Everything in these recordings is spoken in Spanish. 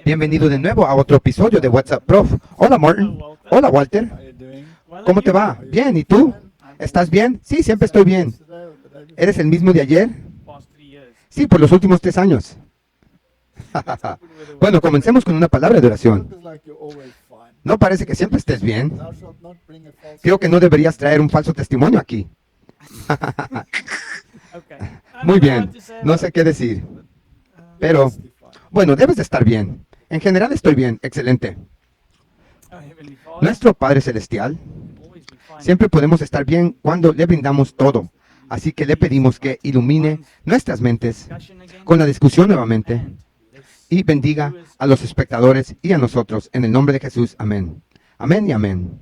Bienvenido de nuevo a otro episodio de WhatsApp Prof. Hola Martin. Hola Walter. ¿Cómo te va? Bien, ¿y tú? ¿Estás bien? Sí, siempre estoy bien. ¿Eres el mismo de ayer? Sí, por los últimos 3 años. Bueno, comencemos con una palabra de oración. No parece que siempre estés bien. Creo que no deberías traer un falso testimonio aquí. Muy bien, no sé qué decir. Pero, bueno, debes de estar bien. En general estoy bien, excelente. Nuestro Padre Celestial, siempre podemos estar bien cuando le brindamos todo. Así que le pedimos que ilumine nuestras mentes con la discusión nuevamente y bendiga a los espectadores y a nosotros. En el nombre de Jesús, amén. Amén y amén.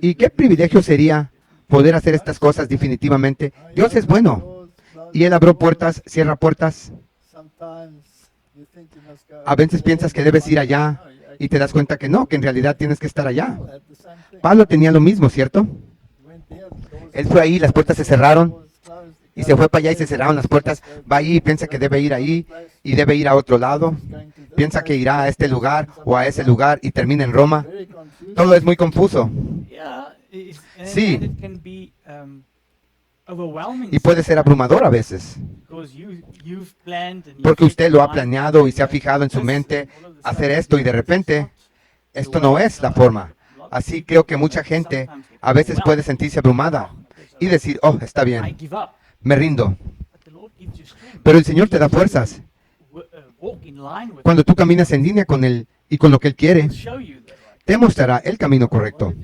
¿Y qué privilegio sería poder hacer estas cosas definitivamente? Dios es bueno. Y Él abrió puertas, cierra puertas. A veces piensas que debes ir allá y te das cuenta que no, que en realidad tienes que estar allá. Pablo tenía lo mismo, ¿cierto? Él fue ahí, las puertas se cerraron y se fue para allá y se cerraron las puertas. Va ahí y piensa que debe ir ahí y debe ir a otro lado. Piensa que irá a este lugar o a ese lugar y termina en Roma. Todo es muy confuso. Sí. Y puede ser abrumador a veces. Porque usted lo ha planeado y se ha fijado en su mente hacer esto y de repente esto no es la forma. Así creo que mucha gente a veces puede sentirse abrumada y decir, oh, está bien, me rindo. Pero el Señor te da fuerzas. Cuando tú caminas en línea con Él y con lo que Él quiere, te mostrará el camino correcto.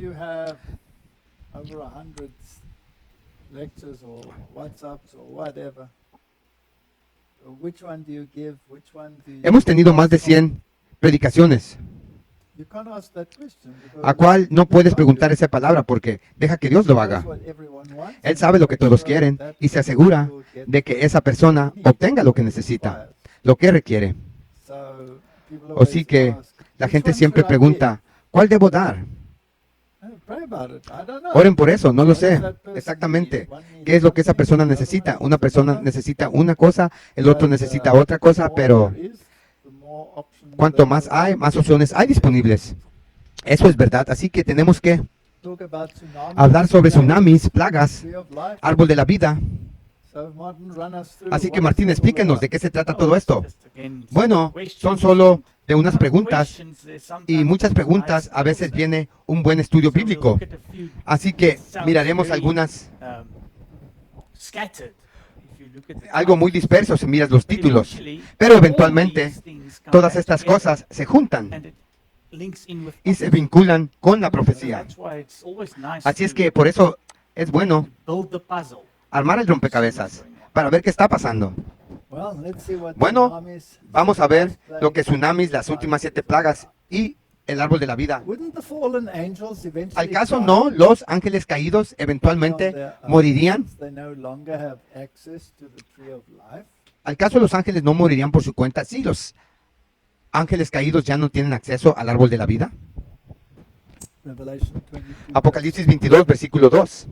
Hemos tenido más de 100 predicaciones. ¿A cuál no puedes preguntar esa palabra? Porque deja que Dios lo haga. Él sabe lo que todos quieren y se asegura de que esa persona obtenga lo que necesita, lo que requiere. Así que la gente siempre pregunta, ¿cuál debo dar? Oren por eso, no lo sé exactamente qué es lo que esa persona necesita. Una persona necesita una cosa, el otro necesita otra cosa, pero cuanto más hay, más opciones hay disponibles. Eso es verdad, así que tenemos que hablar sobre tsunamis, plagas, árbol de la vida. Así que Martín, explíquenos de qué se trata todo esto. Bueno, son solo de unas preguntas y muchas preguntas a veces viene un buen estudio bíblico. Así que miraremos algunas, algo muy disperso si miras los títulos, pero eventualmente todas estas cosas se juntan y se vinculan con la profecía. Así es que por eso es bueno armar el rompecabezas para ver qué está pasando. Bueno, vamos a ver lo que tsunamis, las últimas 7 plagas y el árbol de la vida. ¿Al caso no los ángeles caídos eventualmente morirían? ¿Al caso los ángeles no morirían por su cuenta? Sí, los ángeles caídos ya no tienen acceso al árbol de la vida. Apocalipsis 22, versículo 2.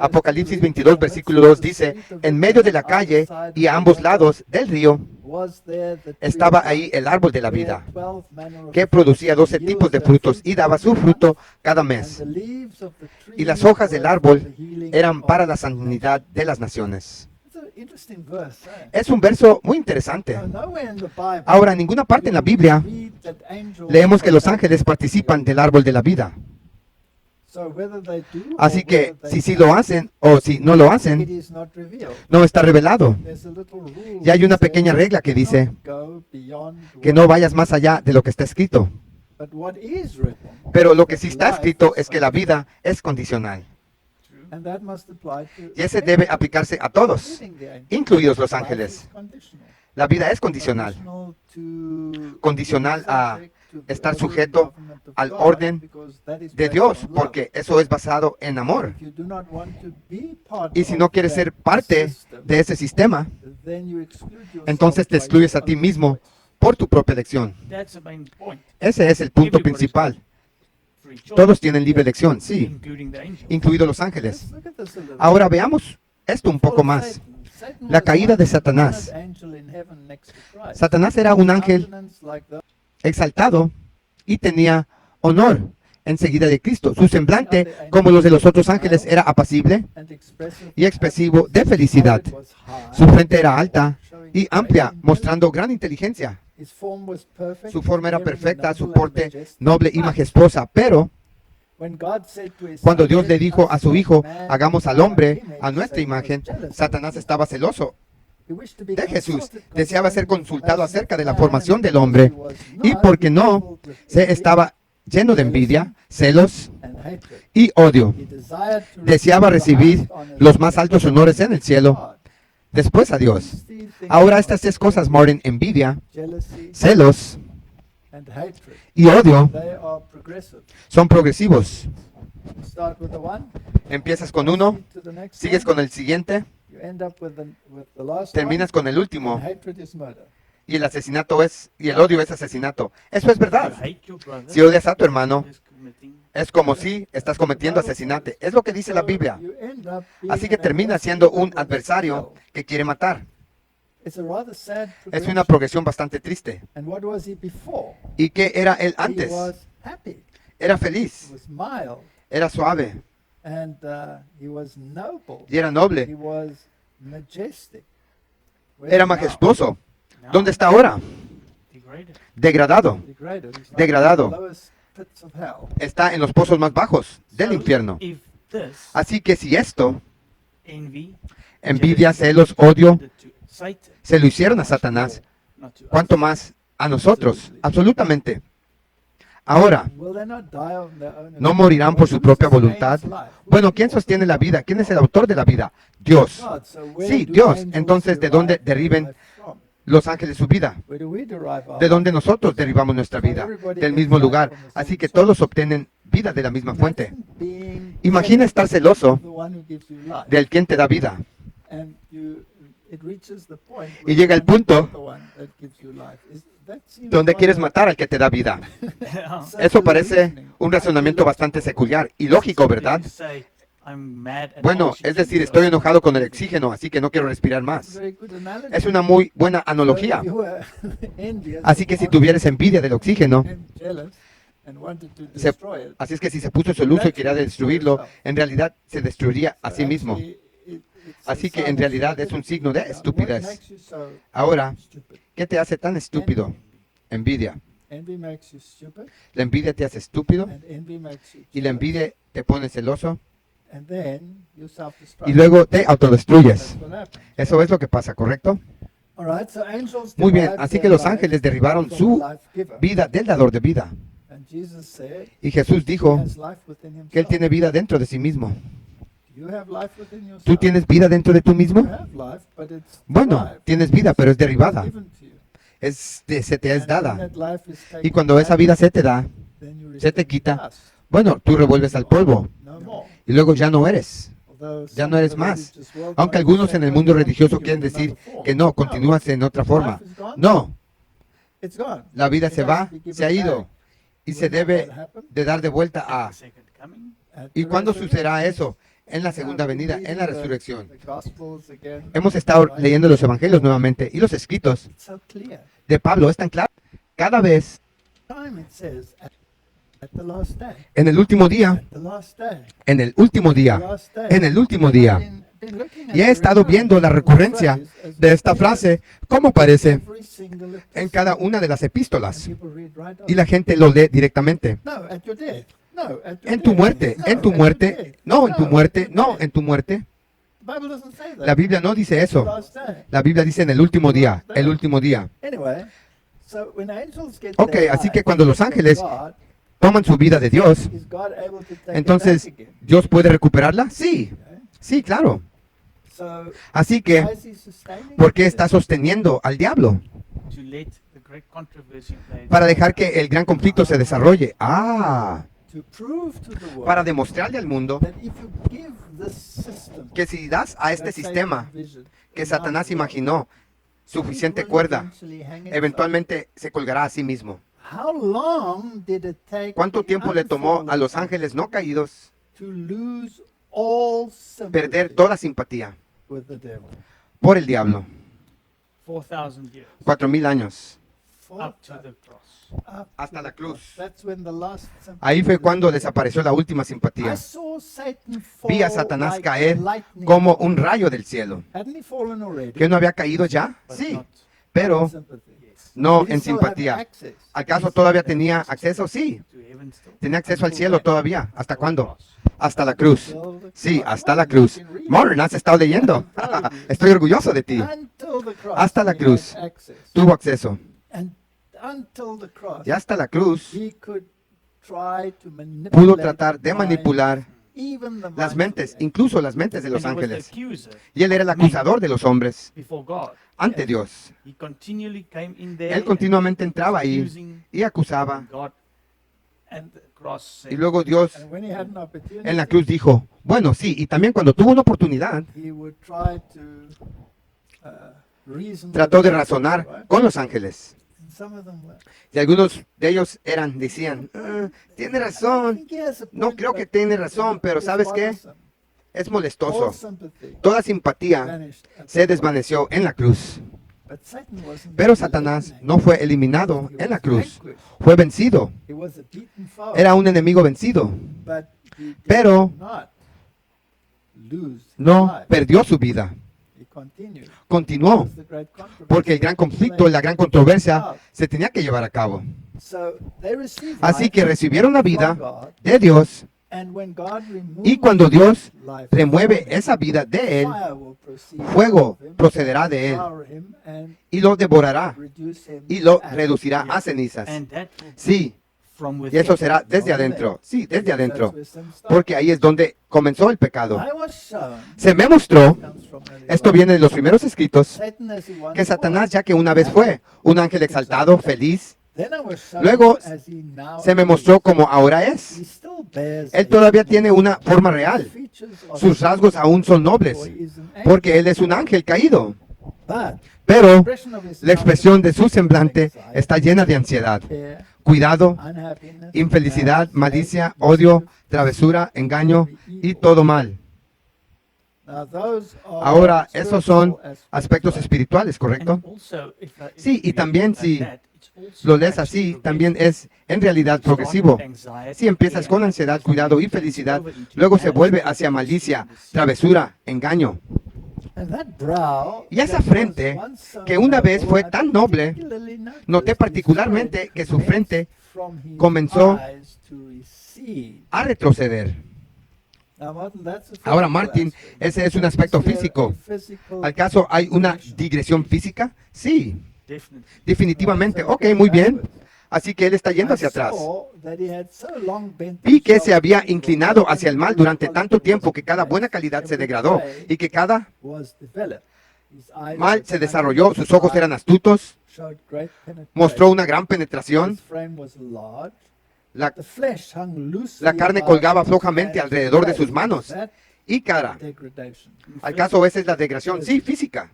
Apocalipsis 22, versículo 2 dice, en medio de la calle y a ambos lados del río estaba ahí el árbol de la vida, que producía 12 tipos de frutos y daba su fruto cada mes. Y las hojas del árbol eran para la sanidad de las naciones. Es un verso muy interesante. Ahora, en ninguna parte en la Biblia leemos que los ángeles participan del árbol de la vida. Así que si sí lo hacen o si no lo hacen, no está revelado. Y hay una pequeña regla que dice que no vayas más allá de lo que está escrito. Pero lo que sí está escrito es que la vida es condicional. Y ese debe aplicarse a todos, incluidos los ángeles. La vida es condicional. Condicional a estar sujeto al orden de Dios, porque eso es basado en amor. Y si no quieres ser parte de ese sistema, entonces te excluyes a ti mismo por tu propia elección. Ese es el punto principal. Todos tienen libre elección, sí, incluidos los ángeles. Ahora veamos esto un poco más. La caída de Satanás. Satanás era un ángel exaltado y tenía honor enseguida de Cristo. Su semblante, como los de los otros ángeles, era apacible y expresivo de felicidad. Su frente era alta y amplia, mostrando gran inteligencia. Su forma era perfecta, su porte noble y majestuosa. Pero cuando Dios le dijo a su Hijo, hagamos al hombre a nuestra imagen, Satanás estaba celoso de Jesús. Deseaba ser consultado acerca de la formación del hombre. Y porque no, se estaba lleno de envidia, celos y odio. Deseaba recibir los más altos honores en el cielo, después a Dios. Ahora estas tres cosas, Martin, envidia, celos y odio, son progresivos. Empiezas con uno, sigues con el siguiente, terminas con el último. Y el asesinato es, y el odio es asesinato. Eso es verdad. Si odias a tu hermano, es como si estás cometiendo asesinato. Es lo que dice la Biblia. Así que termina siendo un adversario que quiere matar. Es una progresión bastante triste. ¿Y qué era él antes? Era feliz, era suave, y era noble, era majestuoso. ¿Dónde está ahora? Degradado, degradado. Está en los pozos más bajos del infierno. Así que si esto, envidia, celos, odio, se lo hicieron a Satanás, ¿cuánto más a nosotros? Absolutamente. Ahora, ¿no morirán por su propia voluntad? Bueno, ¿quién sostiene la vida? ¿Quién es el autor de la vida? Dios. Sí, Dios. Entonces, ¿de dónde deriven los ángeles su vida? ¿De dónde nosotros derivamos nuestra vida? Del mismo lugar. Así que todos obtienen vida de la misma fuente. Imagina estar celoso del quien te da vida. Y llega el punto donde quieres matar al que te da vida. Eso parece un razonamiento bastante secular y lógico, ¿verdad? Bueno, es decir, estoy enojado con el oxígeno, así que no quiero respirar más. Es una muy buena analogía. Así que si tuvieras envidia del oxígeno, así es que si se puso celoso y quería destruirlo, en realidad se destruiría a sí mismo. Así que en realidad es un signo de estupidez. Ahora, ¿qué te hace tan estúpido? Envidia. La envidia te hace estúpido y la envidia te pone celoso y luego te autodestruyes. Eso es lo que pasa, ¿correcto? Muy bien, así que los ángeles derribaron su vida del dador de vida. Y Jesús dijo que Él tiene vida dentro de sí mismo. ¿Tú tienes vida dentro de tú mismo? Bueno, tienes vida, pero es derribada. Se te es dada. Y cuando esa vida se te da, se te quita, bueno, tú revuelves al polvo. Y luego ya no eres más. Aunque algunos en el mundo religioso quieren decir que no, continúas en otra forma. No, la vida se va, se ha ido. Y se debe de dar de vuelta a... ¿Y cuándo sucederá eso? En la segunda venida, en la resurrección. Hemos estado leyendo los evangelios nuevamente y los escritos de Pablo es tan claro. Cada vez, en el último día, en el último día, en el último día. Y he estado viendo la recurrencia de esta frase, como parece, en cada una de las epístolas. Y la gente lo lee directamente. En tu muerte, en tu muerte, no en tu muerte, no en tu muerte. La Biblia no dice eso. La Biblia dice en el último día, el último día. Ok, así que cuando los ángeles toman su vida de Dios, entonces, ¿Dios puede recuperarla? Sí, sí, claro. Así que, ¿por qué está sosteniendo al diablo? Para dejar que el gran conflicto se desarrolle. Para demostrarle al mundo que si das a este sistema que Satanás imaginó suficiente cuerda, eventualmente se colgará a sí mismo. ¿Cuánto tiempo le tomó a los ángeles no caídos perder toda simpatía? with the devil. por el diablo. 4,000 years 4,000 años. up to the cross. Up Hasta to la the cruz. cross. That's when the last sympathy Ahí fue cuando was. desapareció la última I simpatía. saw Satan Vi a fall Satanás like caer lightning. como un rayo del cielo. Hadn't he fallen already? ¿Que no había caído ya? But Sí, not pero Sympathy. no Did he en still have simpatía. access? ¿Acaso todavía tenía acceso? Sí, to heaven still. tenía acceso al cielo todavía. ¿Hasta cuándo? Hasta la cruz. Until the Sí, cross. hasta la cruz. Martin, ¿has estado leyendo? Estoy orgulloso de ti. Until the cross, Hasta la he cruz. had access. Tuvo acceso. And until the cross, Y hasta la cruz he could try to manipulate pudo tratar de the manipular minds, even the las minds mentes, of the incluso las mentes de los And he was the ángeles. accuser Y él era el acusador de los hombres before God. ante Dios. He continually came in there Él continuamente entraba and ahí accusing y acusaba. God. And the cross said, Y luego Dios And when he had an opportunity, en la cruz dijo, bueno, sí, y también cuando tuvo una oportunidad, he would try to reason trató with de them, razonar right? con los ángeles. And some of them were, Y algunos de ellos decían, tiene I razón, think he has a no point, creo que but tiene razón, pero it's ¿sabes qué? bothersome. Es All molestoso. sympathy Toda simpatía vanished at se the desvaneció en la cruz. cross. But Satan wasn't Pero Satanás eliminated. no fue eliminado He en la was cruz, vanquished. fue vencido. He was a beaten foe. Era un enemigo vencido, But he did pero not lose his no life. perdió su vida, He continued. continuó, That was the great controversy. porque el gran conflicto, la gran controversia se tenía que llevar a cabo. So they received Así life que recibieron la from vida God, de Dios, and when God removes y cuando Dios life remueve from him, esa vida de él, fire will proceed fuego out of him, procederá de él, devour him, and y lo devorará, reduce him y lo to ashes. reducirá a cenizas. and that will be Sí, from y within. eso será desde adentro, sí, desde That's adentro, where sin starts. porque ahí es donde comenzó el pecado. I was shown, Se me mostró, comes from early esto life, viene de los primeros escritos, Satan as he once que Satanás, was. ya que una vez fue un ángel exaltado, feliz, Then I was shown luego as he now se me is. mostró como ahora He es. still bears Él a todavía human tiene una forma real. features of Sus rasgos aún son nobles, for he is an angel. porque él es un ángel caído. But Pero expression of his la expresión de su countenance semblante is anxiety, está llena de ansiedad, fear, cuidado, unhappiness, infelicidad, malice, malicia, hatred, odio, travesura, engaño y todo mal. Now those are Ahora, esos son spiritual aspectos espirituales, And ¿correcto? also, if Sí, if y you también read si that, it's also Lo lees actually así, también progressive. es en realidad You start progresivo. with anxiety, Si empiezas fear, con ansiedad, cuidado y felicidad, luego se vuelve hacia malicia, travesura, engaño. And that brow Y esa that was frente, once so que una vez noble, fue I tan noble, particularly noticed noté his particularmente front que su went frente from his comenzó eyes to recede. a retroceder. Now, Martin, that's a Ahora, physical Martin, aspect. ese es un aspecto Is there a físico. physical ¿Acaso hay una dimension? digresión física? Sí, Definitely. definitivamente. So Ok, going muy bien. backwards. Así que él está yendo I hacia atrás. saw that he had so long bent Vi que himself se había towards inclinado God hacia el mal that durante every tanto quality tiempo was que cada buena developed, calidad se every degradó trait y que cada was developed. His eyes mal were se desarrolló, sus ojos eran magnified, astutos, showed great penetration. mostró una gran penetración, His frame was large. la, The flesh hung loosely la carne about colgaba his flojamente hands alrededor de and sus legs. manos That y cara. degradation. ¿Acaso esa es la degradación? Sí, física.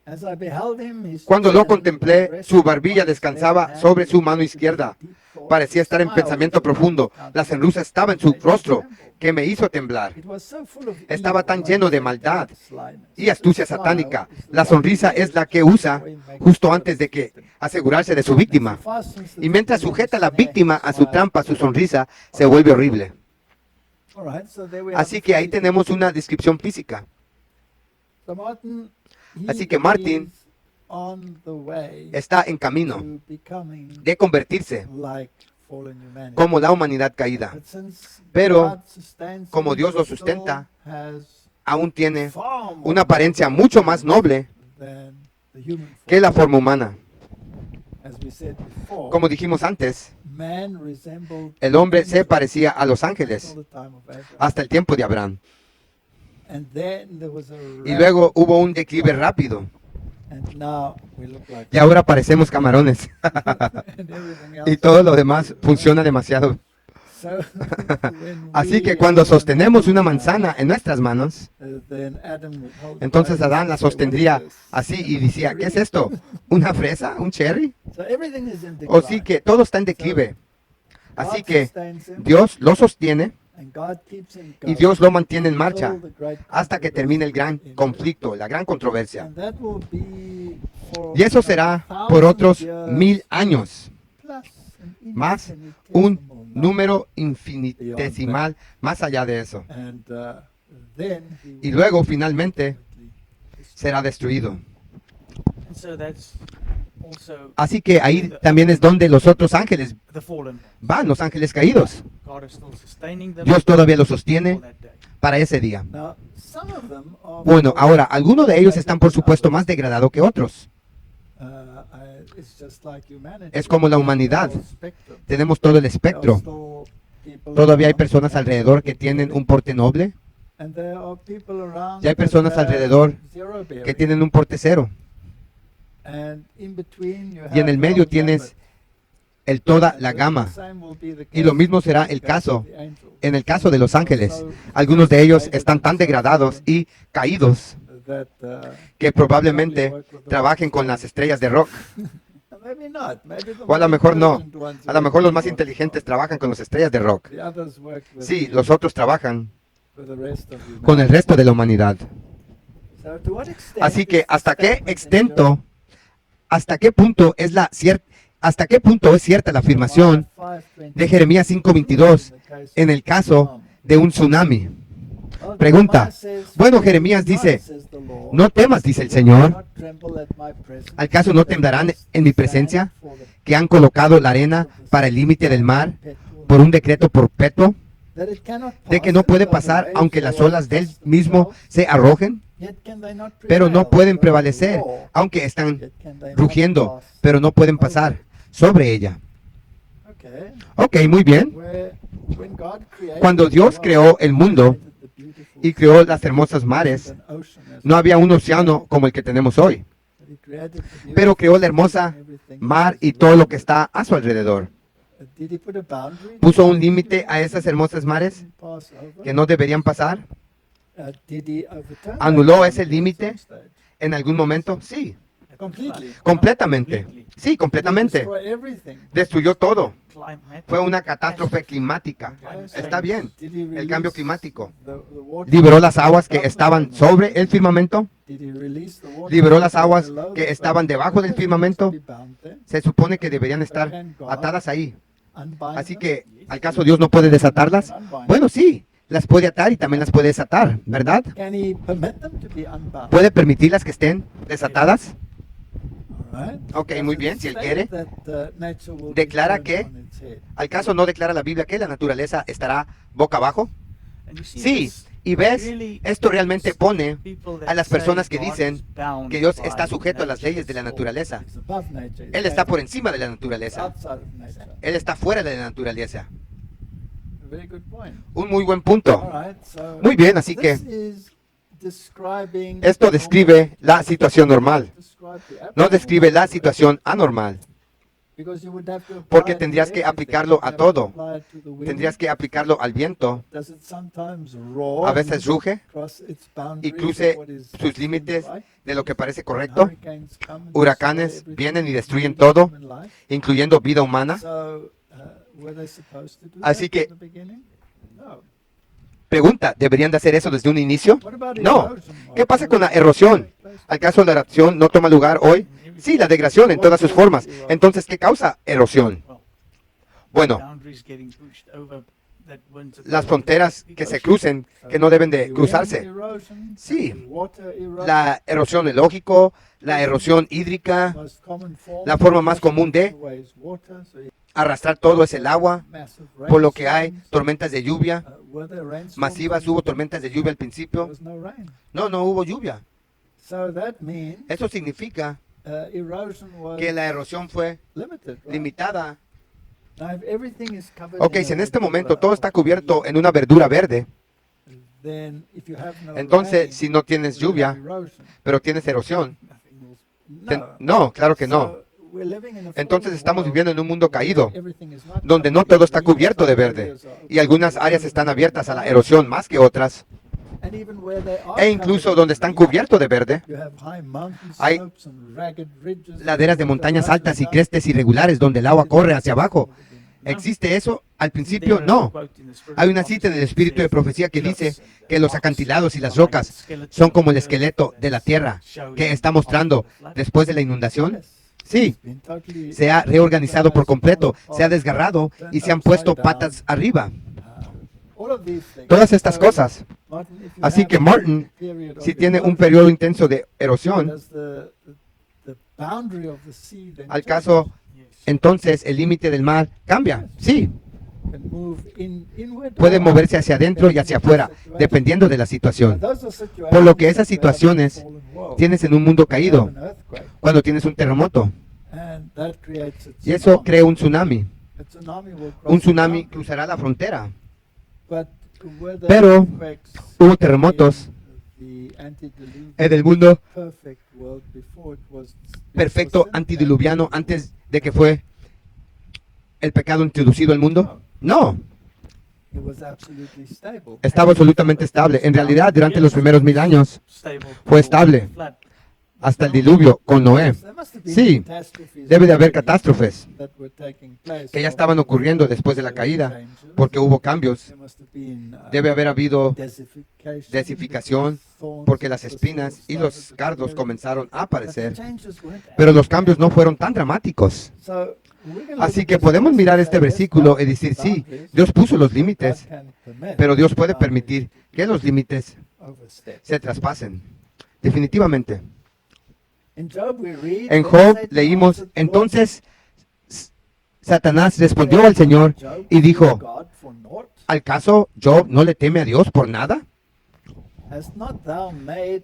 As I beheld him, his Cuando lo chin contemplé, rested su barbilla upon his descansaba left sobre hand, su mano he was izquierda. deep thought. Parecía estar en Smile pensamiento was profundo. La sonrisa estaba en su rostro, que me hizo temblar. It was so full of Estaba evil, tan like lleno de satanic maldad slyness. y astucia The smile satánica. is the La one sonrisa he es la uses que usa before he makes justo sure antes de of que his victim. asegurarse de su As he víctima. fastens the Y mientras victim on sujeta a his la neck, víctima a su smile trampa, su is sonrisa se vuelve horrible. All right, so there we have Así the que ahí physical. tenemos una descripción física. So Martin, he Así que Martin is on the way Está en camino to becoming de convertirse like fallen humanity. como la humanidad caída. But since Pero, God sustains como him, Dios lo he still sustenta, has Aún tiene far more una apariencia mucho más noble than the human form. que la forma humana. As we said before, Como dijimos antes, man resembled el hombre se angels parecía a los until ángeles the time of Abraham. hasta el tiempo de Abraham. And then there was a Y luego hubo un declive rápido. and now we look like Y ahora parecemos camarones. and everything else. Y todo lo demás funciona demasiado. So, when Así que we cuando hold sostenemos una an manzana en nuestras manos, then Adam would hold entonces the Adán la and say, sostendría "What is this?" así y decía, ¿qué es esto? ¿Una fresa? ¿Un cherry? So everything is in O sí decline. que todo está en declive. Así God que sustains him, Dios lo sostiene And God keeps him Y going Dios lo mantiene en marcha until the great hasta que termine el gran controversy in conflicto, la gran controversia. And that will be for Y eso será por 1,000 otros years 1000 años, plus an más infinitesimal un number. número infinitesimal más allá de eso. And then he Y will luego finalmente ultimately destroy. será destruido. And so that's also Así que ahí también es donde los otros ángeles the fallen. van, los ángeles caídos. God is still sustaining them Dios todavía los for sostiene that day. para ese día. Now, some of them are Bueno, more ahora, algunos de ellos están por supuesto degraded más degradados que otros. It's just like humanity. Es como la humanidad. Whole spectrum. Tenemos todo el There are espectro. still people Todavía hay around personas that alrededor que have tienen zero un porte noble, and there are people around y hay that personas have alrededor zero que bearing. tienen un porte cero. And in between you Y en have el the medio whole tienes gamut. el toda And la the gama. same will be the Y lo case mismo será in el the case caso of the angels. en el caso de los They are ángeles. so Algunos de ellos degraded están tan and so degradados fallen y caídos that, que probablemente probably work with the trabajen con las estrellas de rock. Maybe not. Maybe the O a lo more mejor no. intelligent ones A lo work mejor los with más the inteligentes rock. trabajan con las estrellas de rock. The others work with Sí, the- los otros trabajan with the rest of con el humanity. resto de la humanidad. So to what extent Así que is the hasta qué statement in extento, hasta qué punto es hasta qué punto es cierta la afirmación Jeremiah 5:22 de Jeremías 5:22 in the case en el of caso tsunami? de un tsunami. Well, Pregunta. Jeremiah says, Bueno, "Fear Jeremías not, dice, says the Lord, No temas, dice el do Señor. not tremble at my presence, ¿Acaso no that temblarán cast en mi the presencia? sand for the Que han colocado la arena para el límite del mar perpetual por un decreto perpetuo that it cannot de que pass, no and puede though the pasar waves aunque las roll olas del against mismo themselves, se arrojen, yet can they not pero no prevail, pueden though they prevalecer, roar, aunque están yet can they not rugiendo, pass pero no pueden over. pasar sobre ella. Okay. Ok, muy bien. When God created Cuando the Dios world, creó el mundo created the beautiful y creó sea, las hermosas mares, an ocean as no había un océano como el que tenemos hoy, but he created the pero creó la beautiful hermosa sea and everything mar that y is todo lo around que it. está a su alrededor. Did he put a boundary? ¿Puso un límite a esas hermosas mares Didn't pass over? que no deberían pasar? Did he overturn ¿Anuló that ese boundary at límite? some stage? ¿En algún momento? Sí, Completely. completamente. Sí, Did he completamente. destroy everything? Destruyó todo. Climate. Fue una catástrofe climática. Está bien. Did he El cambio release climático. the water Liberó las above aguas que the estaban firmament? sobre el firmamento. Did he release the water Liberó las aguas below que the estaban firmament? debajo del Those firmamento. must be bound there. Se supone que deberían estar atadas ahí. Unbind Así them? que, ¿acaso Dios no puede desatarlas? Bueno, sí, las puede atar y también las puede desatar, ¿verdad? Can he permit them to be unbound? ¿Puede permitirlas que estén desatadas? All right. Ok, Does muy it bien, si él state quiere. that, nature will be Declara turned que- on its head? ¿Acaso no declara la Biblia que la naturaleza estará boca abajo? And you see Sí, this y ves, really esto realmente pone people that a las say personas que God dicen is bound que Dios by está sujeto a las nature, leyes de la or naturaleza. He's above nature. He's Él está made por encima de la naturaleza. outside of nature. Él está fuera de la naturaleza. A very good point. Un muy buen All punto. right, so Muy bien, así que this is describing esto the describe la situación normal. describe the No abnormal describe la situation. situación anormal. Because you would have to apply Porque it to tendrías que everything. aplicarlo a You'd have to todo. apply it to the wind. Tendrías que aplicarlo al viento. Does it sometimes roar A veces and ruge cross its y boundaries cruce of what is sus límites right? de lo que parece correcto. Hurricanes come and Huracanes destroy vienen y everything, destruyen including todo, human life. incluyendo vida humana. So, were they supposed to do Así that que- from the beginning? No. Pregunta, ¿deberían de hacer eso desde un inicio? What about No. erosion? ¿Qué pasa con la erosión? ¿Acaso la erosión no toma lugar hoy? Sí, la degradación en todas sus formas. Entonces, ¿qué causa erosión? Bueno, boundaries getting pushed over that weren't supposed las to fronteras be que se pushed. crucen, que no deben de cruzarse. Sí. La erosión es lógico, la erosión hídrica, la forma más común de arrastrar todo es el agua, por lo que hay tormentas de lluvia masivas. Hubo tormentas de lluvia al principio. No, no hubo lluvia. Eso significa que la erosión fue limitada. Ok, si en este momento todo está cubierto en una verdura verde, entonces si no tienes lluvia, pero tienes erosión, no, claro que no. Entonces estamos viviendo en un mundo caído, donde no todo está cubierto de verde, y algunas áreas están abiertas a la erosión más que otras, e incluso donde están cubiertos de verde, hay laderas de montañas altas y crestes irregulares donde el agua corre hacia abajo ¿Existe eso? Al principio, no. Hay una cita en el espíritu de profecía que dice que los acantilados y las rocas son como el esqueleto de la tierra que está mostrando después de la inundación. Sí, se ha reorganizado por completo, se ha desgarrado y se han puesto patas arriba. Todas estas cosas. Así que Martin, si tiene un periodo intenso de erosión, al caso, entonces el límite del mar cambia. Sí, puede moverse hacia adentro y hacia afuera, dependiendo de la situación. Por lo que esas situaciones tienes en un mundo caído, cuando tienes un terremoto, y eso crea un tsunami. Un tsunami cruzará la frontera. Pero hubo terremotos en el mundo perfecto antediluviano antes de que fue el pecado introducido al mundo. No, estaba absolutamente estable. En realidad, durante los primeros 1000 años fue estable hasta el diluvio con Noé. Sí, debe de haber catástrofes que ya estaban ocurriendo después de la caída, porque hubo cambios. Debe haber habido desificación, porque las espinas y los cardos comenzaron a aparecer, pero los cambios no fueron tan dramáticos. Así que podemos mirar este versículo y decir, sí, Dios puso los límites, pero Dios puede permitir que los límites se traspasen. Definitivamente. En Job leímos, entonces Satanás respondió al Señor y dijo, ¿al caso Job no le teme a Dios por nada?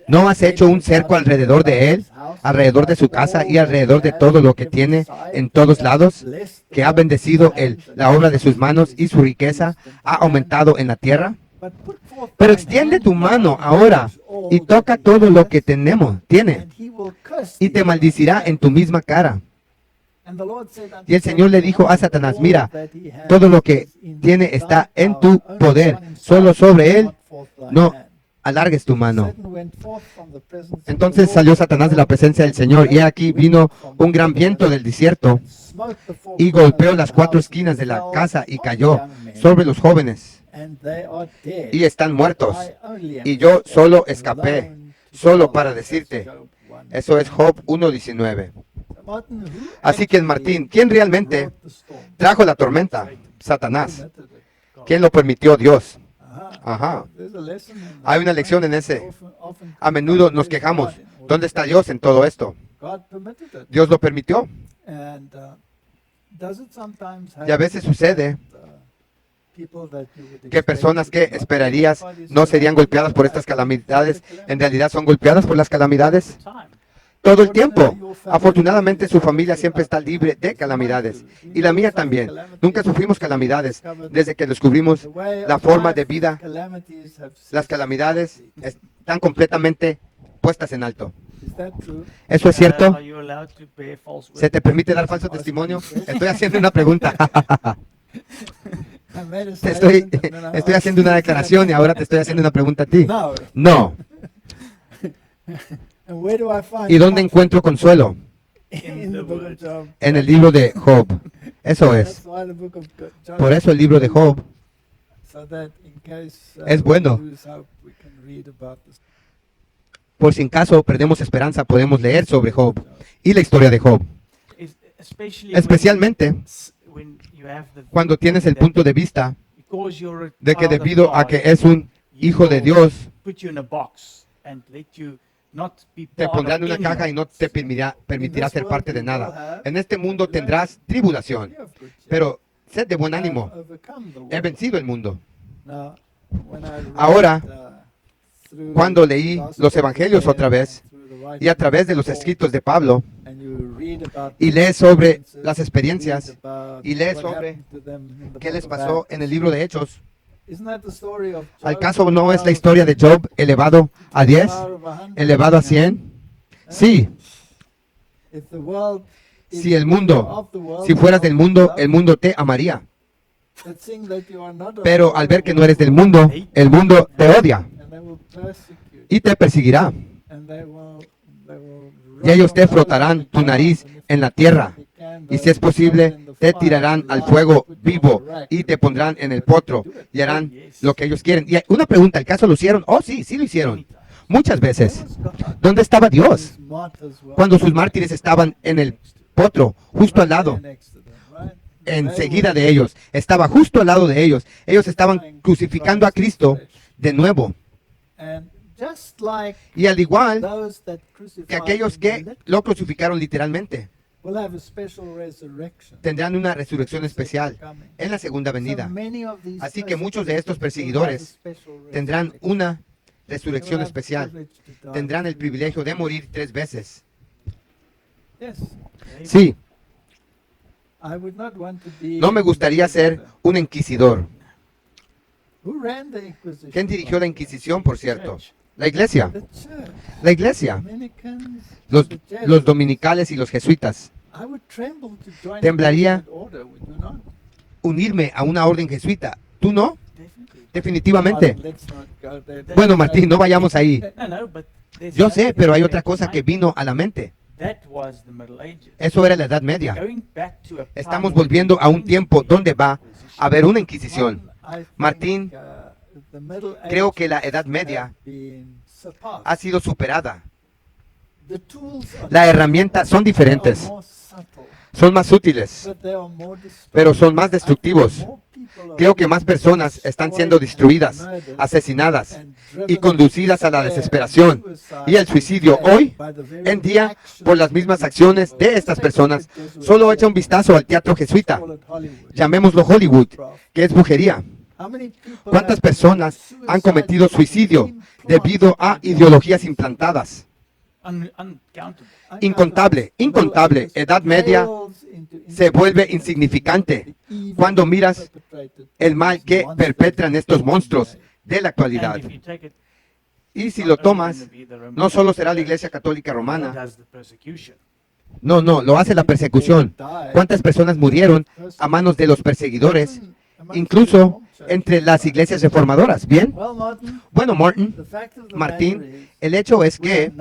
¿No has hecho un cerco alrededor de él, alrededor de su casa y alrededor de todo lo que tiene en todos lados, que ha bendecido la obra de sus manos y su riqueza ha aumentado en la tierra? Pero extiende tu mano ahora y toca todo lo que tiene, y te maldicirá en tu misma cara. Y el Señor le dijo a Satanás, mira, todo lo que tiene está en tu poder, solo sobre él no alargues tu mano. Entonces salió Satanás de la presencia del Señor, y aquí vino un gran viento del desierto, y golpeó las 4 esquinas de la casa y cayó sobre los jóvenes, y están muertos. Y yo solo escapé, solo para decirte. Eso es Job 1:19. Así que Martín, ¿quién realmente trajo la tormenta? Satanás. ¿Quién lo permitió? Dios. Ajá. Hay una lección en ese. A menudo nos quejamos. ¿Dónde está Dios en todo esto? Dios lo permitió. Y a veces sucede que personas que esperarías no serían golpeadas por estas calamidades, en realidad son golpeadas por las calamidades todo el tiempo. Afortunadamente su familia siempre está libre de calamidades, y la mía también. Nunca sufrimos calamidades desde que descubrimos la forma de vida. Las calamidades están completamente puestas en alto. ¿Eso es cierto? ¿Se te permite dar falso testimonio? Estoy haciendo una pregunta. Estoy haciendo una declaración y ahora te estoy haciendo una pregunta a ti. No. ¿Y dónde encuentro consuelo? En el libro de Job. Eso es. Por eso el libro de Job es bueno. Por si en caso perdemos esperanza, podemos leer sobre Job y la historia de Job. Especialmente cuando tienes el punto de vista de que debido a que es un hijo de Dios, te pondrá en una caja y no te permitirá ser parte de nada. En este mundo tendrás tribulación, pero sed de buen ánimo. He vencido el mundo. Ahora, cuando leí los evangelios otra vez y a través de los escritos de Pablo, y lees sobre las experiencias y lees sobre qué les pasó en el libro de Hechos, ¿al caso no es la historia de Job elevado a 10, elevado a 100? Sí. Si el mundo, si fueras del mundo, el mundo te amaría. Pero al ver que no eres del mundo, el mundo te odia y te perseguirá. Y ellos te frotarán tu nariz en la tierra, y si es posible, te tirarán al fuego vivo y te pondrán en el potro y harán lo que ellos quieren. Y hay una pregunta, ¿el caso lo hicieron? Oh, sí, sí lo hicieron. Muchas veces. ¿Dónde estaba Dios cuando sus mártires estaban en el potro, justo al lado? Enseguida de ellos, estaba justo al lado de ellos. Ellos estaban crucificando a Cristo de nuevo. Y al igual que aquellos que lo crucificaron literalmente, tendrán una resurrección especial en la segunda venida. Así que muchos de estos perseguidores tendrán una resurrección especial. Tendrán el privilegio de morir 3 veces. Sí, no me gustaría ser un inquisidor. ¿Quién dirigió la Inquisición, por cierto? La iglesia. La iglesia. Los dominicales y los jesuitas. Temblaría unirme a una orden jesuita. ¿Tú no? Definitivamente. Bueno, Martín, no vayamos ahí. Yo sé, pero hay otra cosa que vino a la mente. Eso era la Edad Media. Estamos volviendo a un tiempo donde va a haber una Inquisición. Martín, creo que la Edad Media ha sido superada. Las herramientas son diferentes. Son más útiles, pero son más destructivos. Creo que más personas están siendo destruidas, asesinadas y conducidas a la desesperación y el suicidio hoy en día por las mismas acciones de estas personas. Solo echa un vistazo al teatro jesuita, llamémoslo Hollywood, que es brujería. ¿Cuántas personas han cometido suicidio debido a ideologías implantadas? Incontable, incontable. Edad Media se vuelve insignificante cuando miras el mal que perpetran estos monstruos de la actualidad. Y si lo tomas, no solo será la Iglesia Católica Romana. No, lo hace la persecución. ¿Cuántas personas murieron a manos de los perseguidores? Incluso entre las iglesias reformadoras. ¿Bien? Bueno, Martín, el hecho es que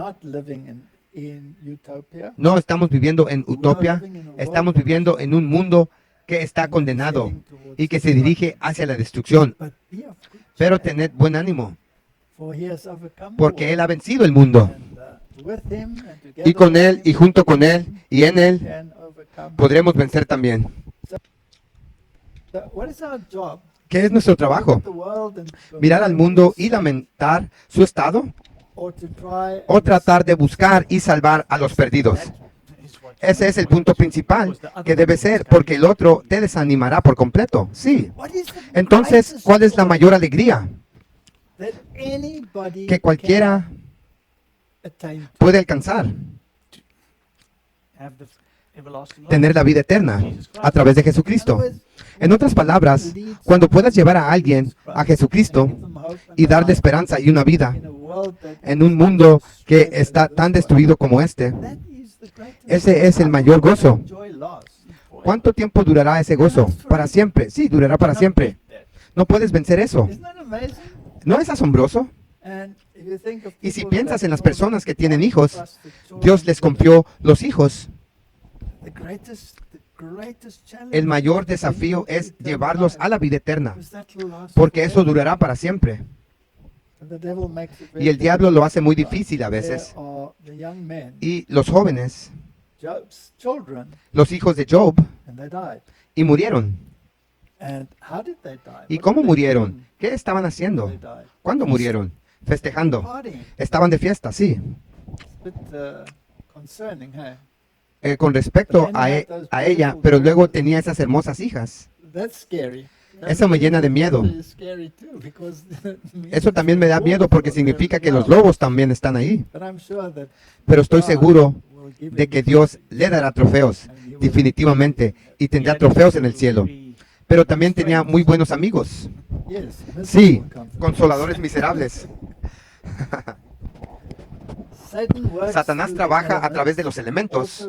no estamos viviendo en utopia, estamos viviendo en un mundo que está condenado y que se dirige hacia la destrucción. Pero tened buen ánimo, porque Él ha vencido el mundo. Y con Él, y junto con Él, y en Él, podremos vencer también. ¿Qué es nuestro trabajo? ¿Mirar al mundo y lamentar su estado? ¿O tratar de buscar y salvar a los perdidos? Ese es el punto principal que debe ser, porque el otro te desanimará por completo. Sí. Entonces, ¿cuál es la mayor alegría que cualquiera puede alcanzar? Tener la vida eterna a través de Jesucristo. En otras palabras, cuando puedas llevar a alguien a Jesucristo y darle esperanza y una vida en un mundo que está tan destruido como este, ese es el mayor gozo. ¿Cuánto tiempo durará ese gozo? Para siempre. Sí, durará para siempre. No puedes vencer eso. ¿No es asombroso? Y si piensas en las personas que tienen hijos, Dios les confió los hijos. El mayor desafío es llevarlos a la vida eterna, porque eso durará para siempre. Y el diablo lo hace muy difícil a veces. Y los jóvenes, los hijos de Job, y murieron. ¿Y cómo murieron? ¿Qué estaban haciendo? ¿Cuándo murieron? Festejando. Estaban de fiesta, sí. Con respecto a ella, pero luego tenía esas hermosas hijas. Eso me llena de miedo. Eso también me da miedo porque significa que los lobos también están ahí. Pero estoy seguro de que Dios le dará trofeos, definitivamente, y tendrá trofeos en el cielo. Pero también tenía muy buenos amigos. Sí, consoladores miserables. Satanás trabaja a través de los elementos,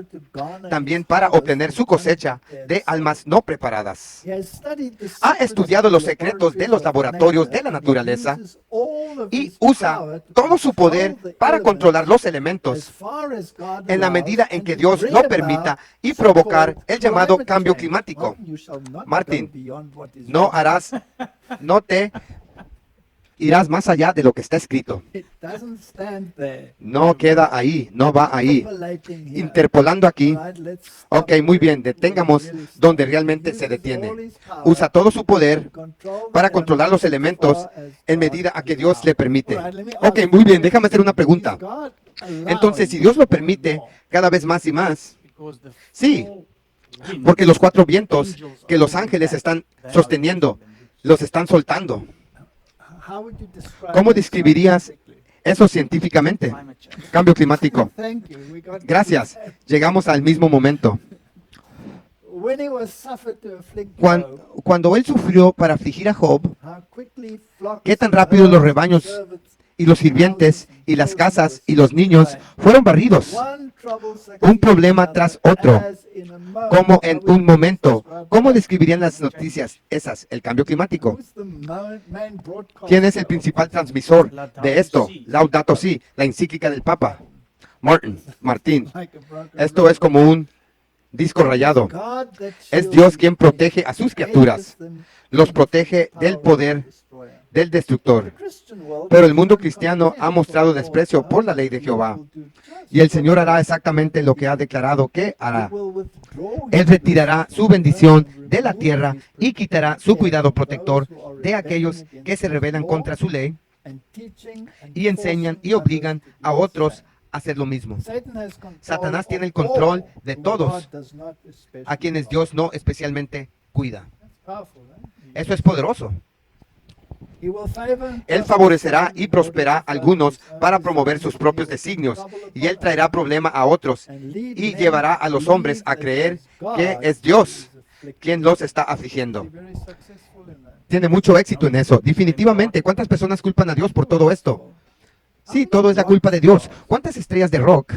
también para obtener su cosecha de almas no preparadas. Ha estudiado los secretos de los laboratorios de la naturaleza y usa todo su poder para controlar los elementos en la medida en que Dios lo permita y provocar el llamado cambio climático. Martín, no te irás más allá de lo que está escrito. No queda ahí, no va ahí. Interpolando aquí. Ok, muy bien, detengamos donde realmente se detiene. Usa todo su poder para controlar los elementos en medida a que Dios le permite. Ok, muy bien, déjame hacer una pregunta. Entonces, si Dios lo permite cada vez más y más, sí, porque los 4 vientos que los ángeles están sosteniendo, los están soltando. ¿Cómo describirías eso científicamente? Cambio climático. Gracias. Llegamos al mismo momento. Cuando él sufrió para afligir a Job, ¿qué tan rápido los rebaños y los sirvientes y las casas y los niños fueron barridos? Un problema tras otro, como en un momento. ¿Cómo describirían las noticias esas, el cambio climático? ¿Quién es el principal transmisor de esto? Laudato Si, la encíclica del Papa. Martín. Esto es como un disco rayado. Es Dios quien protege a sus criaturas. Los protege del poder del destructor. Pero el mundo cristiano ha mostrado desprecio por la ley de Jehová. Y el Señor hará exactamente lo que ha declarado que hará. Él retirará su bendición de la tierra y quitará su cuidado protector de aquellos que se rebelan contra su ley y enseñan y obligan a otros a hacer lo mismo. Satanás tiene el control de todos a quienes Dios no especialmente cuida. Eso es poderoso. Él favorecerá y prosperará a algunos para promover sus propios designios, y él traerá problema a otros y llevará a los hombres a creer que es Dios quien los está afligiendo. Tiene mucho éxito en eso. Definitivamente, ¿cuántas personas culpan a Dios por todo esto? Sí, todo es la culpa de Dios. ¿Cuántas estrellas de rock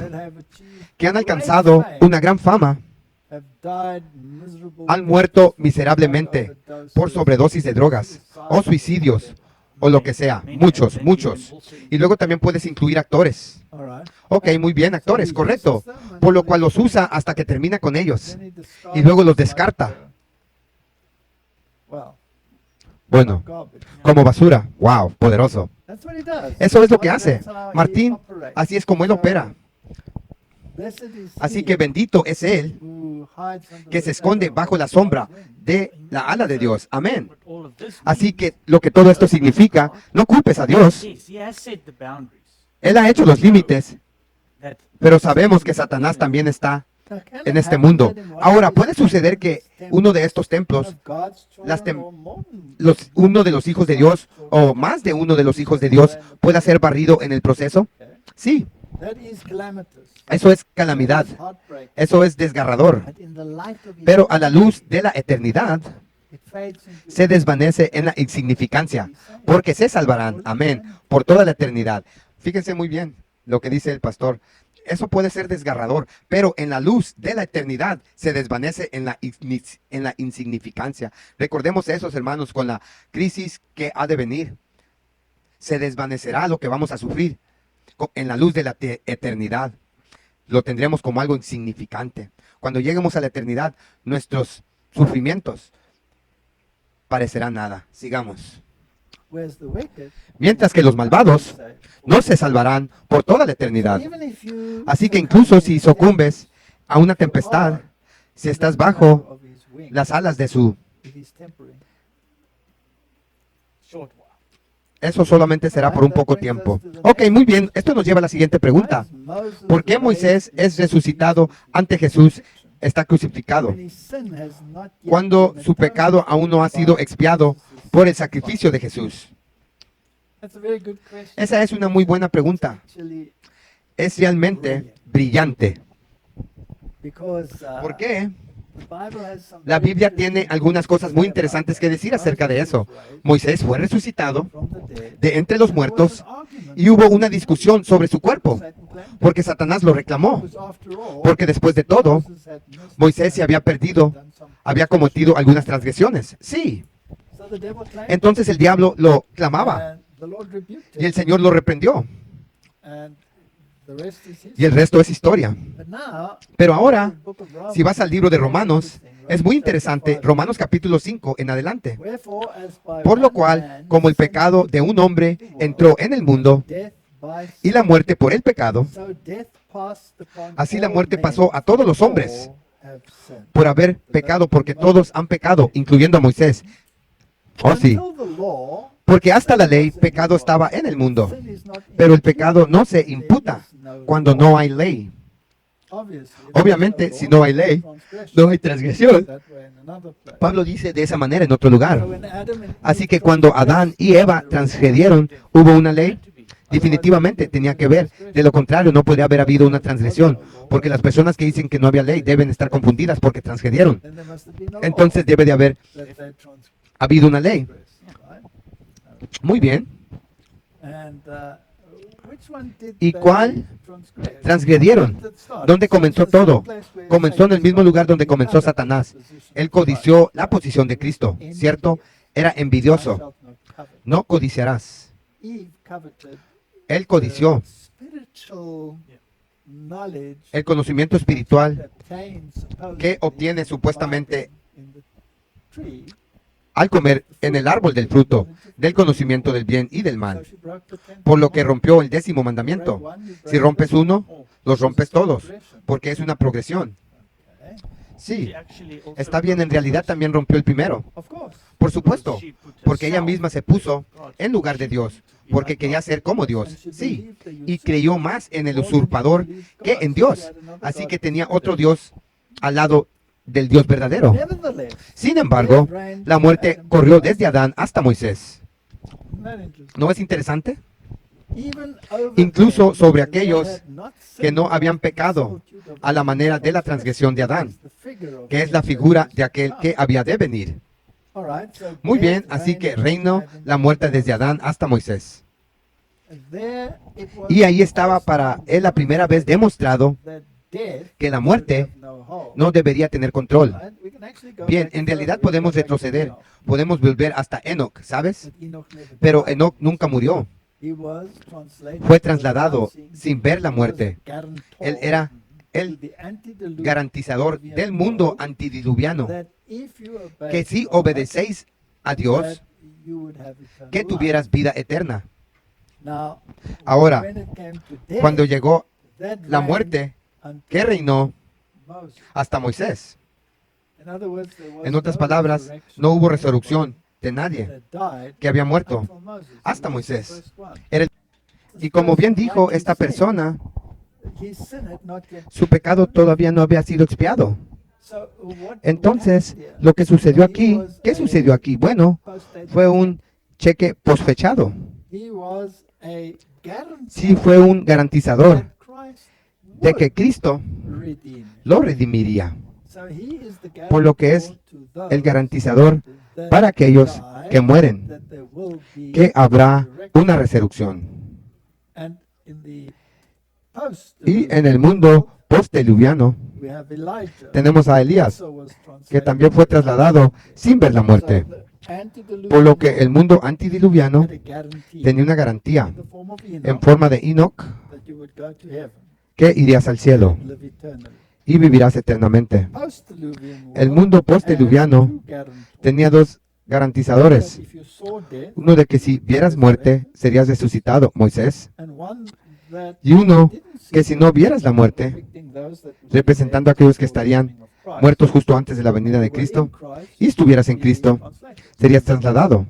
que han alcanzado una gran fama han muerto miserablemente por sobredosis de drogas o suicidios o lo que sea? Muchos, muchos. Y luego también puedes incluir actores. Ok, muy bien, actores, correcto. Por lo cual los usa hasta que termina con ellos y luego los descarta. Bueno, como basura. Wow, poderoso. Eso es lo que hace. Martín, así es como él opera. Así que bendito es él que se esconde bajo la sombra de la ala de Dios. Amén. Así que lo que todo esto significa, no culpes a Dios. Él ha hecho los límites, pero sabemos que Satanás también está en este mundo. Ahora, ¿puede suceder que uno de estos templos, uno de los hijos de Dios, o más de uno de los hijos de Dios, pueda ser barrido en el proceso? Sí. Eso es calamidad. Eso es desgarrador. Pero a la luz de la eternidad, se desvanece en la insignificancia, porque se salvarán, amén, por toda la eternidad. Fíjense muy bien lo que dice el pastor. Eso puede ser desgarrador, pero en la luz de la eternidad se desvanece en la insignificancia. Recordemos eso, hermanos, con la crisis que ha de venir. Se desvanecerá lo que vamos a sufrir en la luz de la eternidad. Lo tendremos como algo insignificante. Cuando lleguemos a la eternidad, nuestros sufrimientos parecerán nada. Sigamos. Mientras que los malvados no se salvarán por toda la eternidad. Así que incluso si sucumbes a una tempestad, si estás bajo las alas de su... Eso solamente será por un poco tiempo. Ok, muy bien. Esto nos lleva a la siguiente pregunta. ¿Por qué Moisés es resucitado ante Jesús? Está crucificado cuando su pecado aún no ha sido expiado por el sacrificio de Jesús. Esa es una muy buena pregunta. Es realmente brillante. ¿Por qué? La Biblia tiene algunas cosas muy interesantes que decir acerca de eso. Moisés fue resucitado de entre los muertos Y hubo una discusión sobre su cuerpo, Satan claimed porque Satanás lo reclamó. because after all, Porque después de todo, Moses had missed, Moisés se había perdido, done some había cometido algunas transgresiones. Sí. So the devil claimed, Entonces el diablo lo clamaba and the Lord rebuked y el him, Señor lo reprendió. and the rest is Y el history. resto es historia. But now, Pero ahora, the book of Romans si vas al libro de is very Romanos, interesting. es Romans muy chapter interesante. 5. Romanos capítulo 5 en adelante. Wherefore, as by Por lo one cual, man como el sin pecado de un hombre entered the world, entró en el mundo death by y la muerte por el pecado, so death passed upon así la all muerte men, pasó a todos los for hombres all have sinned. por haber pecado, porque todos han pecado, incluyendo a Moisés. Oh sí, Until the law, porque hasta la ley pecado estaba en el mundo, sin is not pero el imputed. pecado no se There imputa is no cuando law. no hay ley. Obviously, if Obviamente, there is si no no hay law, ley, transgression. no hay transgresión. That way in another place. Pablo dice de esa manera en otro lugar. So when Adam and Así Eve que cuando Adán y Eva transgredieron, hubo una ley. Definitivamente tenía que ver. De lo contrario, no podría haber habido una transgresión. Porque las personas que dicen que no había ley deben estar confundidas porque transgredieron. then there must have been a law Entonces debe de haber that they transgressed, habido una ley. right? Muy bien. And, which one did ¿Y they cuál transgress? transgredieron? Where did it start? ¿Dónde comenzó It's the same todo? place where Comenzó en el Satan mismo lugar started donde to comenzó covet the Satanás. position of Él Christ. codició la posición de Cristo, ¿cierto? Era Thou envidioso. shalt not covet. No codiciarás. Eve coveted Él codició spiritual knowledge el conocimiento espiritual that obtained supposedly que obtiene supuestamente in the tree. al comer en el árbol del fruto del conocimiento del bien y del So mal, she broke the 10th por lo que commandment. rompió el 10º Break mandamiento. one, you Si break rompes the uno, all. los rompes todos, Progression. porque es una progresión. Okay. Sí, She actually also está bien, en broke realidad the también rompió el primero, Of course. por supuesto, she put porque ella herself misma se puso God. en lugar de Dios, porque quería ser como Dios, And she sí, believed the y usurper creyó más en el more than she usurpador believed que God. en So Dios, she had another así God que to tenía serve. otro Dios al lado del Dios verdadero. Nevertheless, Sin embargo, la muerte corrió desde Adán hasta Moisés. isn't that interesting? ¿No es interesante? Even over Incluso them sobre that aquellos had not que no sinned habían after the pecado similitude of a la Adam, manera de la transgresión de Adán, is the figure of que es him la that figura is de aquel to que come. había de venir. All right, so Muy bien, death así que reigned reinó from Adam la to muerte Moses. desde Adán hasta Moisés. And there it was Y ahí estaba first para time él la primera vez demostrado that death que la should muerte have no hold. no debería tener control. Right? We can actually go Bien, back en further. realidad We can go podemos back to retroceder, Enoch, podemos volver hasta Enoch, ¿sabes? but Enoch never Pero died. Enoch nunca murió, He was translated fue trasladado without seeing sin ver la death. He muerte. was guarantor Él era to el the antediluvian garantizador del mundo world antediluviano, that if you obey que si God, obedecéis a Dios, that you would have eternal que life. tuvieras vida eterna. Now, Ahora, when it came to death, cuando llegó that la reigned muerte, until que reinó Moses. hasta Moisés. In other words, there was En otras no palabras, resurrection no hubo of resurrección de anybody nadie that died que había muerto until Moses. hasta He was the Moisés. first one. Y como bien dijo esta persona, His sin had not yet su pecado todavía no había sido expiado. So, what Entonces, happened here? lo que sucedió He aquí, was ¿qué a sucedió aquí? Bueno, post-dated fue un cheque posfechado. He was a guarantee Sí, fue un garantizador that Christ de would que Cristo redeem. lo redimiría. So he is the Por lo que es guarantor to those el garantizador that para aquellos die, que mueren, that there will be que habrá resurrection. una resurrección. And in the post Y en el mundo postdiluviano we have Elijah, tenemos a Elías, also was que translated también fue trasladado sin ver la muerte. So the antediluvian Por lo que el world mundo antediluviano had a guarantee tenía una garantía in the form of en Enoch forma de Enoch that you would go to heaven que irías al cielo and live eternally. y vivirás eternamente. Post-diluvian El world mundo had postdiluviano two guarantors. tenía dos garantizadores. That if you saw death, Uno de que si vieras muerte, serías resucitado, Moisés. and one that Y uno didn't see que si no vieras la muerte, depicting those that would be representando a dead aquellos que before the estarían coming of Christ, muertos justo antes de la venida de were in Cristo, Christ, y estuvieras en be Cristo, translated. serías trasladado.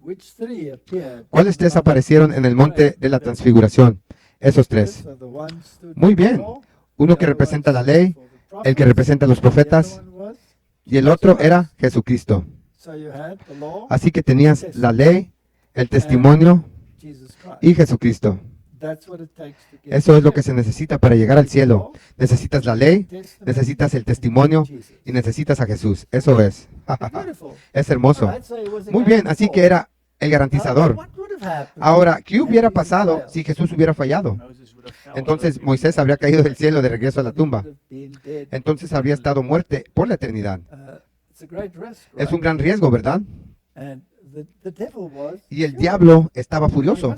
Which three appeared ¿Cuáles tres on the aparecieron en el monte de la transfiguración? Esos tres. So the one stood Muy bien. before, Uno the que other representa one la stood ley, before the el que prophets, representa a los the other profetas, one was- y el otro era Jesucristo. So you had the law, Así que tenías la ley, el testimonio Jesus Christ. y Jesucristo. That's what it takes to get Eso to es lo que heaven. se necesita para llegar al cielo. Necesitas la ley, Testament, necesitas el testimonio Jesus. y necesitas a Jesús. Eso es. Beautiful. Es hermoso. Alright, so it was a Muy bien, así que guarantor. era el garantizador. What would Ahora, ¿qué hubiera pasado si Jesús hubiera fallado? Moses would have fell Entonces over. Moisés habría caído del cielo de regreso a la tumba. Entonces habría estado muerte por la eternidad. Es un gran riesgo, ¿verdad? Y el diablo estaba furioso.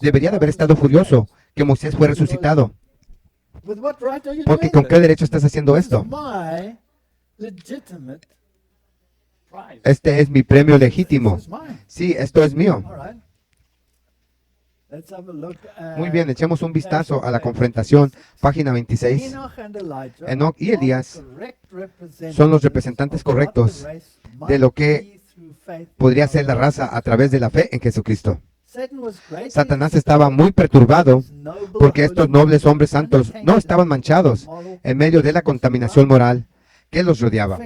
Debería de haber estado furioso que Moisés fue resucitado. Porque ¿con qué derecho estás haciendo esto? Este es mi premio legítimo. Sí, esto es mío. Muy bien, echemos un vistazo a la confrontación, página 26. Enoc y Elías son los representantes correctos de lo que podría ser la raza a través de la fe en Jesucristo. Satanás estaba muy perturbado porque estos nobles hombres santos no estaban manchados en medio de la contaminación moral que los rodeaba,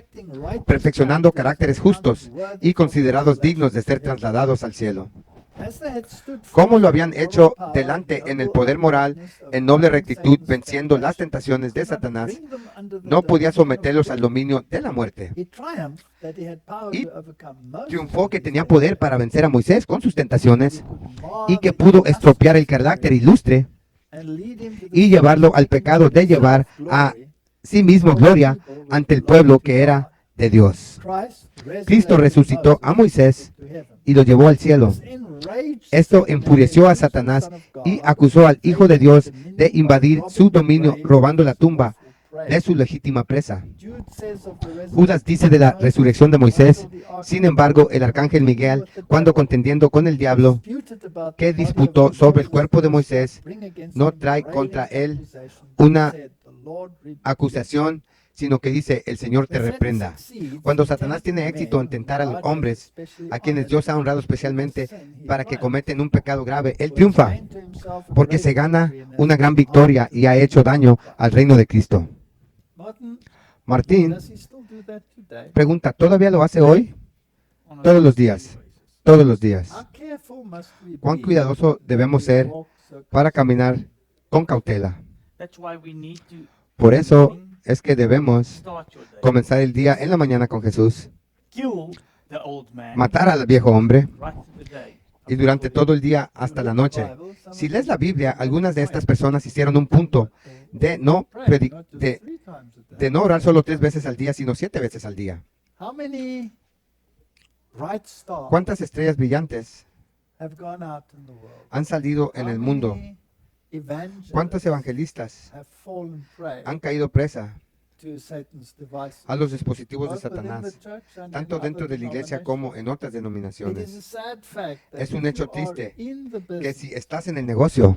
perfeccionando caracteres justos y considerados dignos de ser trasladados al cielo. Como lo habían hecho delante en el poder moral, en noble rectitud, venciendo las tentaciones de Satanás, no podía someterlos al dominio de la muerte. Y triunfó que tenía poder para vencer a Moisés con sus tentaciones y que pudo estropear el carácter ilustre y llevarlo al pecado de llevar a sí mismo gloria ante el pueblo que era de Dios. Cristo resucitó a Moisés y lo llevó al cielo. Esto enfureció a Satanás y acusó al Hijo de Dios de invadir su dominio robando la tumba de su legítima presa. Judas dice de la resurrección de Moisés, sin embargo, el arcángel Miguel, cuando contendiendo con el diablo que disputó sobre el cuerpo de Moisés, no trae contra él una acusación, sino que dice, el Señor te reprenda. Cuando Satanás tiene éxito en tentar a los hombres, a quienes Dios ha honrado especialmente para que cometen un pecado grave, Él triunfa, porque se gana una gran victoria y ha hecho daño al reino de Cristo. Martín pregunta, ¿todavía lo hace hoy? Todos los días, todos los días. ¿Cuán cuidadoso debemos ser para caminar con cautela? That's why we need to Por eso es que debemos start your day. comenzar el día en la mañana con Jesús, Kill the old man matar al viejo hombre right through the day. y durante todo el día hasta la noche. Si lees la Biblia, algunas de estas personas hicieron un punto de no, de no orar solo 3 veces al día, sino 7 veces al día. ¿Cuántas estrellas brillantes han salido en el mundo? ¿Cuántos evangelistas han caído presa a los dispositivos de Satanás, tanto dentro de la iglesia como en otras denominaciones? Es un hecho triste que si estás en el negocio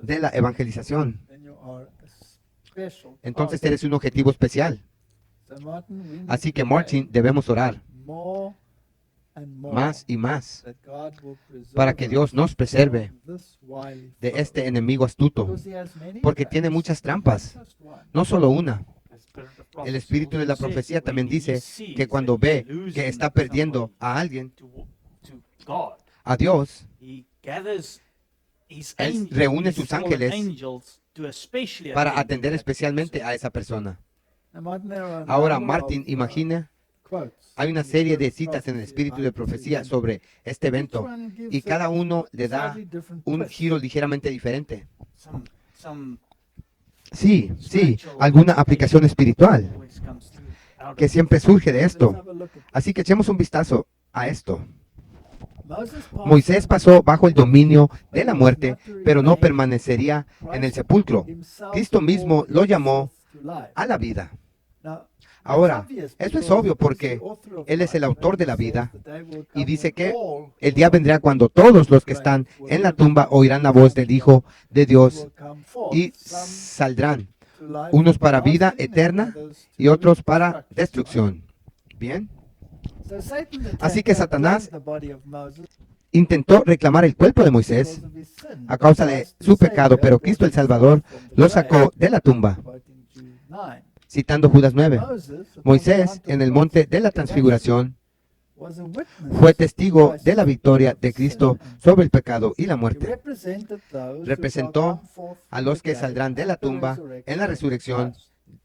de la evangelización, entonces eres un objetivo especial. Así que, Martin, debemos orar más y más para que Dios nos preserve de este enemigo astuto, porque tiene muchas trampas, no solo una. El espíritu de la profecía también dice que cuando ve que está perdiendo a alguien, a Dios, Él reúne sus ángeles para atender especialmente a esa persona. Ahora, Martin, imagina, hay una serie de citas en el espíritu de profecía sobre este evento y cada uno le da un giro ligeramente diferente. Sí, alguna aplicación espiritual que siempre surge de esto. Así que echemos un vistazo a esto. Moisés pasó bajo el dominio de la muerte, pero no permanecería en el sepulcro. Cristo mismo lo llamó a la vida. Ahora, eso es obvio porque Él es el autor de la vida y dice que el día vendrá cuando todos los que están en la tumba oirán la voz del Hijo de Dios y saldrán, unos para vida eterna y otros para destrucción. Bien. Así que Satanás intentó reclamar el cuerpo de Moisés a causa de su pecado, pero Cristo el Salvador lo sacó de la tumba. Citando Judas 9, Moisés en el monte de la transfiguración fue testigo de la victoria de Cristo sobre el pecado y la muerte. Representó a los que saldrán de la tumba en la resurrección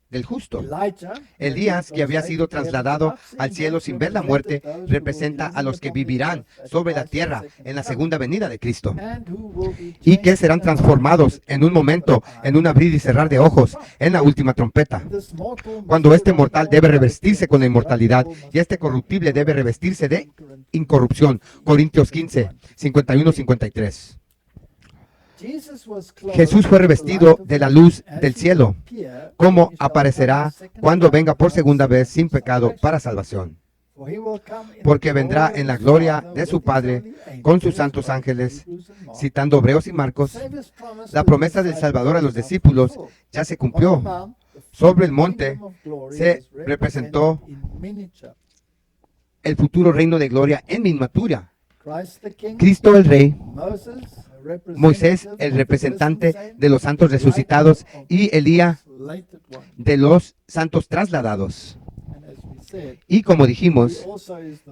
del justo. Elijah, Elías, que había sido trasladado al cielo sin ver la muerte, representa a los que vivirán sobre la tierra en la segunda venida de Cristo y que serán transformados en un momento, en un abrir y cerrar de ojos, en la última trompeta, cuando este mortal debe revestirse con la inmortalidad y este corruptible debe revestirse de incorrupción. Corintios 15, 51-53. Jesús fue revestido de la luz del cielo, como aparecerá cuando venga por segunda vez sin pecado para salvación. Porque vendrá en la gloria de su Padre con sus santos ángeles. Citando Hebreos y Marcos, la promesa del Salvador a los discípulos ya se cumplió. Sobre el monte se representó el futuro reino de gloria en miniatura. Cristo el Rey, Moisés el representante de los santos resucitados y Elías de los santos trasladados. Y como dijimos,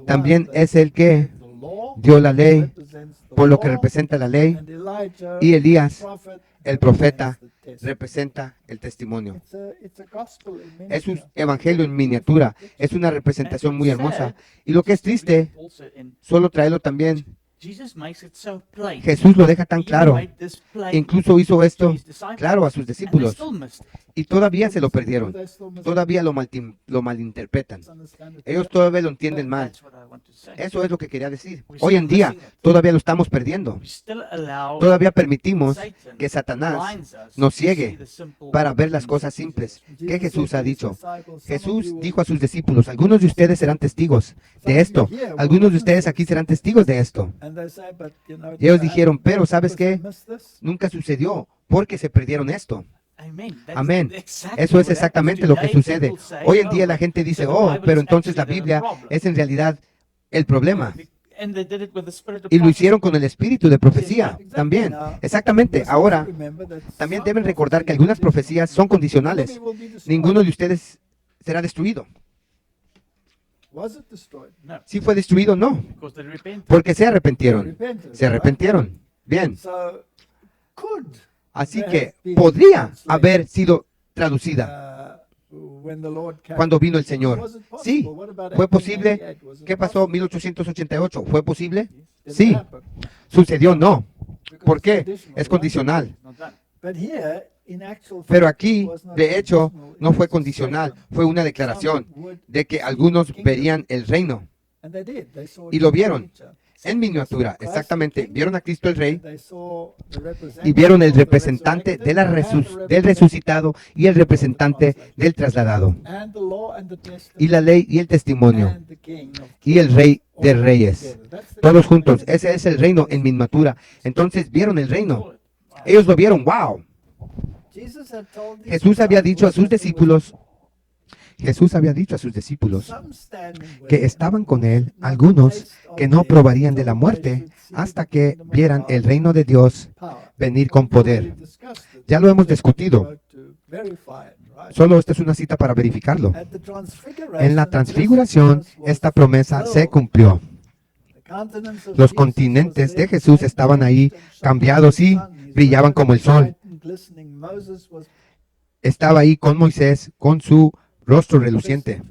también es el que dio la ley, por lo que representa la ley, y Elías, el profeta, representa el testimonio. Es un evangelio en miniatura, es una representación muy hermosa. Y lo que es triste, solo traerlo también, Jesús lo deja tan claro. Incluso hizo esto claro a sus discípulos y todavía se lo perdieron. Todavía lo malinterpretan. Ellos todavía lo entienden mal. Eso es lo que quería decir. Hoy en día todavía lo estamos perdiendo. Todavía permitimos que Satanás nos ciegue para ver las cosas simples que Jesús ha dicho. Jesús dijo a sus discípulos, algunos de ustedes serán testigos de esto. Algunos de ustedes aquí serán testigos de esto. Y ellos dijeron, pero ¿sabes qué? Nunca sucedió porque se perdieron esto. Amén. Eso es exactamente lo que sucede. Hoy en día la gente dice, oh, pero entonces la Biblia es en realidad el problema. Y lo hicieron con el espíritu de profecía también. Exactamente. Ahora, también deben recordar que algunas profecías son condicionales. Ninguno de ustedes será destruido. ¿Sí fue destruido? No. Porque se arrepintieron. Se arrepintieron. Bien. Así que podría haber sido traducida cuando vino el Señor. Sí. ¿Fue posible? ¿Qué pasó en 1888? ¿Fue posible? Sí. ¿Sucedió? No. ¿Por qué? Es condicional. Pero aquí, de hecho, no fue condicional, fue una declaración de que algunos verían el reino. Y lo vieron en miniatura, exactamente. Vieron a Cristo el Rey y vieron el representante de del resucitado y el representante del trasladado. Y la ley y el testimonio y el Rey de Reyes. Todos juntos. Ese es el reino en miniatura. Entonces vieron el reino. Ellos lo vieron. ¡Wow! Jesús había dicho a sus discípulos que estaban con él algunos que no probarían de la muerte hasta que vieran el reino de Dios venir con poder. Ya lo hemos discutido. Solo esta es una cita para verificarlo. En la transfiguración, esta promesa se cumplió. Los continentes de Jesús estaban ahí cambiados y brillaban como el sol. Estaba ahí con Moisés, con su rostro reluciente.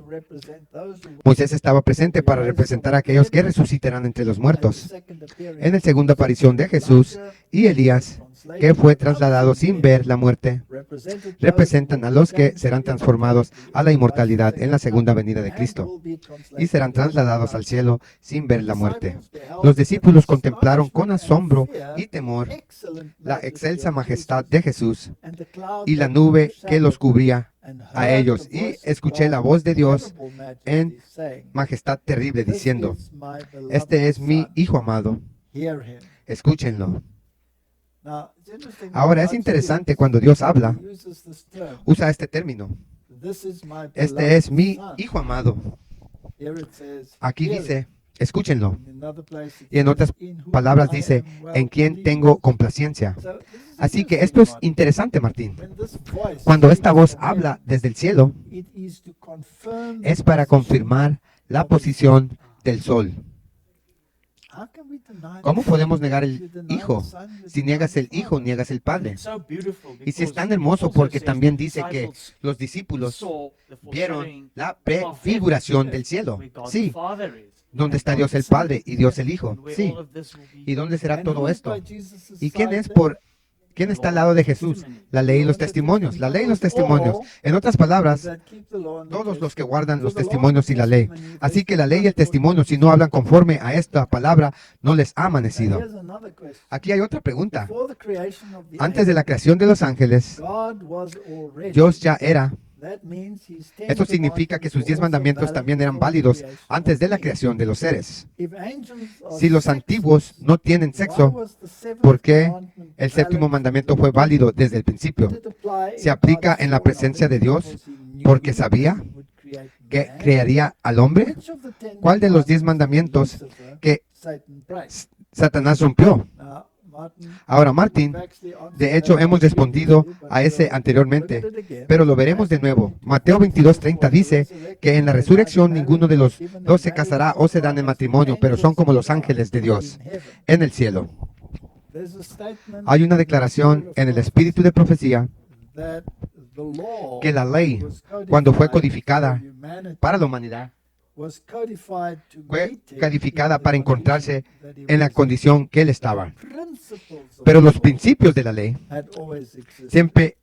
Moisés estaba presente para representar a aquellos que resucitarán entre los muertos. En la segunda aparición de Jesús y Elías, que fue trasladado sin ver la muerte, representan a los que serán transformados a la inmortalidad en la segunda venida de Cristo y serán trasladados al cielo sin ver la muerte. Los discípulos contemplaron con asombro y temor la excelsa majestad de Jesús y la nube que los cubría a ellos, y escuché la voz de Dios en majestad terrible diciendo, este es mi Hijo amado, escúchenlo. Ahora es interesante cuando Dios habla, usa este término, este es mi Hijo amado. Aquí dice, escúchenlo. Y en otras palabras dice, en quien tengo complacencia. Así que esto es interesante, Martín. Cuando esta voz habla desde el cielo, es para confirmar la posición del sol. How can we deny ¿Cómo the podemos Son? negar If el you deny the Hijo? Son, you Si deny niegas the el Hijo, Father. niegas el Padre. It's so beautiful Y si es because tan it hermoso also porque says también the dice que disciples los discípulos saw the vieron foreshadowing la of heaven, prefiguración del cielo. where God the Sí, Father is, ¿dónde and está God Dios the el Son, Padre y Dios el Hijo? and where Sí. all of this will be ¿Y dónde será And todo who is esto? by Jesus' ¿Y quién side es then? por quién está al lado de Jesús? La ley y los testimonios. La ley y los testimonios. En otras palabras, That keep the law and the todos los que testament. guardan los So the law and testimonios the y la ley. testimony, if Así they que la do ley y not el testimonio, according si to no hablan Jesus' conforme a esta palabra, no les ha Now, amanecido. here's another question. Aquí hay otra pregunta. Before the creation of the Antes de la angels, creación de los ángeles, God was already. Dios ya era. That means his 10 Esto significa que commandments sus were 10 also mandamientos valid también eran before the válidos creation antes of de la beings. creación de los seres. If angels are Si los antiguos sexless, no tienen why sexo, was the seventh ¿por qué commandment el séptimo valid mandamiento from fue the beginning? válido desde el principio? Did it apply Se in aplica God's en la presencia de foreknowledge Dios because he knew porque sabía he would create que man? crearía al hombre. Which of the 10 ¿Cuál de los 10 commandments did mandamientos Lucifer, que Satan break? Satanás rompió? Now, Martin, Ahora, Martín, we've actually answered de hecho that hemos previously, respondido but a ese we'll anteriormente, look at it again. pero lo veremos de nuevo. Mateo 22:30 dice que en la resurrección ninguno de los dos se casará o se dan en matrimonio, pero son como los ángeles de Dios en el cielo. There's a statement Hay una in the declaración Spirit of en el prophecy espíritu de profecía that the law que la ley, was cuando fue codified codificada for humanity, para la humanidad, was codified to fue meet him calificada in the para encontrarse condition that he en la was. condición que él estaba. Principles of Pero the los law principios de la ley had always existed, siempre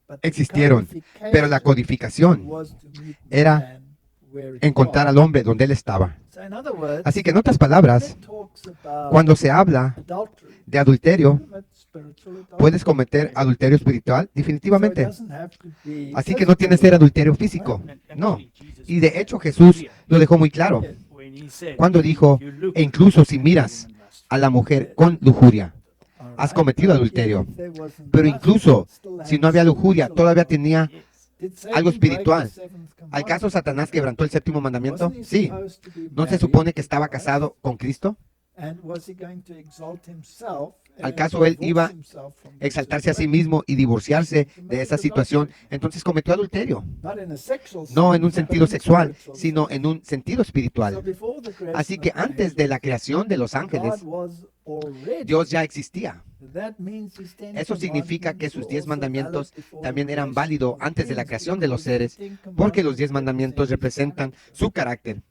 but the existieron, pero la codification codificación was to meet era man where he encontrar was. al hombre donde él estaba. So in other words, Así que en otras when palabras, it talks about cuando se habla adultery, de adulterio, commit spiritual adultery. puedes cometer adulterio espiritual, So it definitivamente. doesn't have to be Así que no tiene que ser physical. adulterio físico, And no. actually, Jesus Y de made hecho it Jesús clear lo dejó muy claro Yes. when he said, cuando dijo, "If you look e incluso si at a miras woman lust, a la mujer con lujuria, All has right. cometido But adulterio. if there wasn't Pero lust, incluso it still si had no había lujuria, spiritual todavía adultery. tenía yes, Did Satan algo break the espiritual. seventh ¿Al caso commandment? Satanás quebrantó el séptimo mandamiento? Wasn't he Sí. supposed to be ¿No se married supone que to estaba Christ? casado con Cristo? And was he going to exalt himself ¿Al and caso él divorce iba himself from a this exaltarse a sí situation? mismo y divorciarse de esa situación? Entonces cometió adulterio. Not in a sexual No sense, en un but sentido in a sexual, spiritual sino sense. en un sentido So espiritual. before the creation Así que of the antes de la angels, creación de los ángeles, God was already. Dios ya existía. That means his 10 Eso significa que commandments sus were 10 also mandamientos valid before también the eran creation válidos of the antes de la beings, creación de los because the seres, 10 porque los 10 commandments mandamientos represent representan his su character. carácter,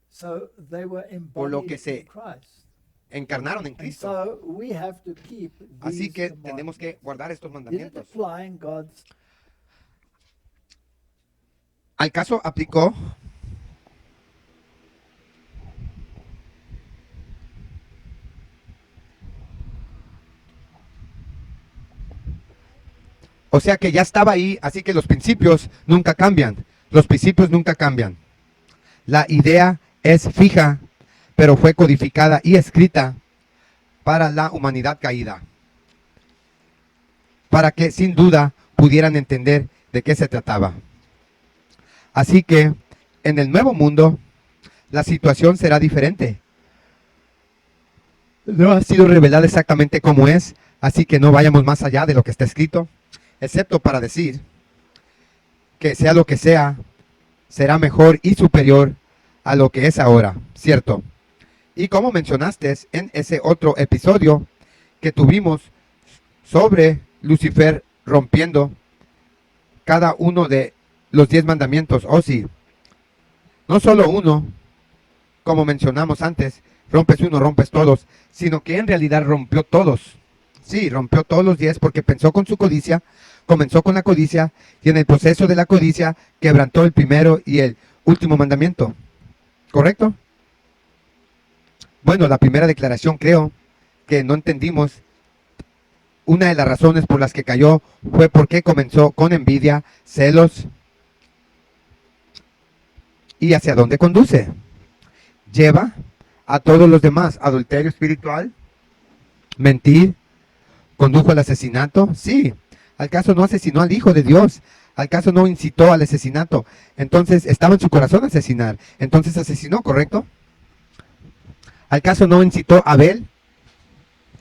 So they were por lo embodied que se in Christ. encarnaron en And Cristo. so we have to keep Así these que commandments. tenemos que guardar estos Did it mandamientos. apply in God's Al caso aplicó o sea que ya estaba ahí, así que los principios nunca cambian. Los principios nunca cambian. La idea es fija, pero fue codificada y escrita para la humanidad caída, para que sin duda pudieran entender de qué se trataba. Así que en el nuevo mundo la situación será diferente. No ha sido revelada exactamente cómo es, así que no vayamos más allá de lo que está escrito, excepto para decir que sea lo que sea, será mejor y superior a lo que es ahora, ¿cierto? Y como mencionaste en ese otro episodio que tuvimos sobre Lucifer rompiendo cada uno de los 10 mandamientos, oh sí, no solo uno, como mencionamos antes, rompes uno, rompes todos, sino que en realidad rompió todos. Sí, rompió todos los 10 porque pensó con su codicia, comenzó con la codicia y en el proceso de la codicia quebrantó el primero y el último mandamiento. ¿Correcto? Bueno, la primera declaración creo que no entendimos. Una de las razones por las que cayó fue porque comenzó con envidia, celos. ¿Y hacia dónde conduce? Lleva a todos los demás. Adulterio espiritual, mentir, condujo al asesinato. Sí, al caso no asesinó al Hijo de Dios. Al caso no incitó al asesinato. Entonces estaba en su corazón asesinar. Entonces asesinó, ¿correcto? ¿Al caso no incitó a Abel?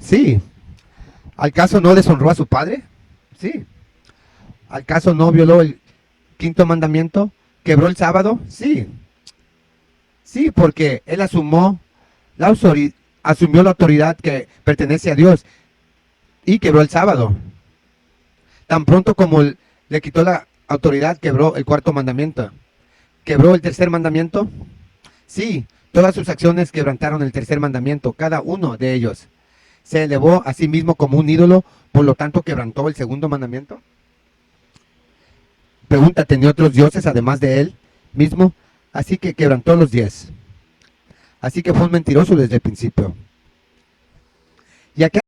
Sí. ¿Al caso no deshonró a su padre? Sí. ¿Al caso no violó el quinto mandamiento? ¿Quebró el sábado? Sí. Sí, porque él asumió la asumió la autoridad que pertenece a Dios y quebró el sábado. Tan pronto como le quitó la autoridad, quebró el cuarto mandamiento. ¿Quebró el tercer mandamiento? Sí, todas sus acciones quebrantaron el tercer mandamiento, cada uno de ellos. Se elevó a sí mismo como un ídolo, por lo tanto quebrantó el segundo mandamiento. Pregunta, ¿tenía otros dioses además de él mismo? Así que quebrantó los 10. Así que fue un mentiroso desde el principio. ¿Y a qué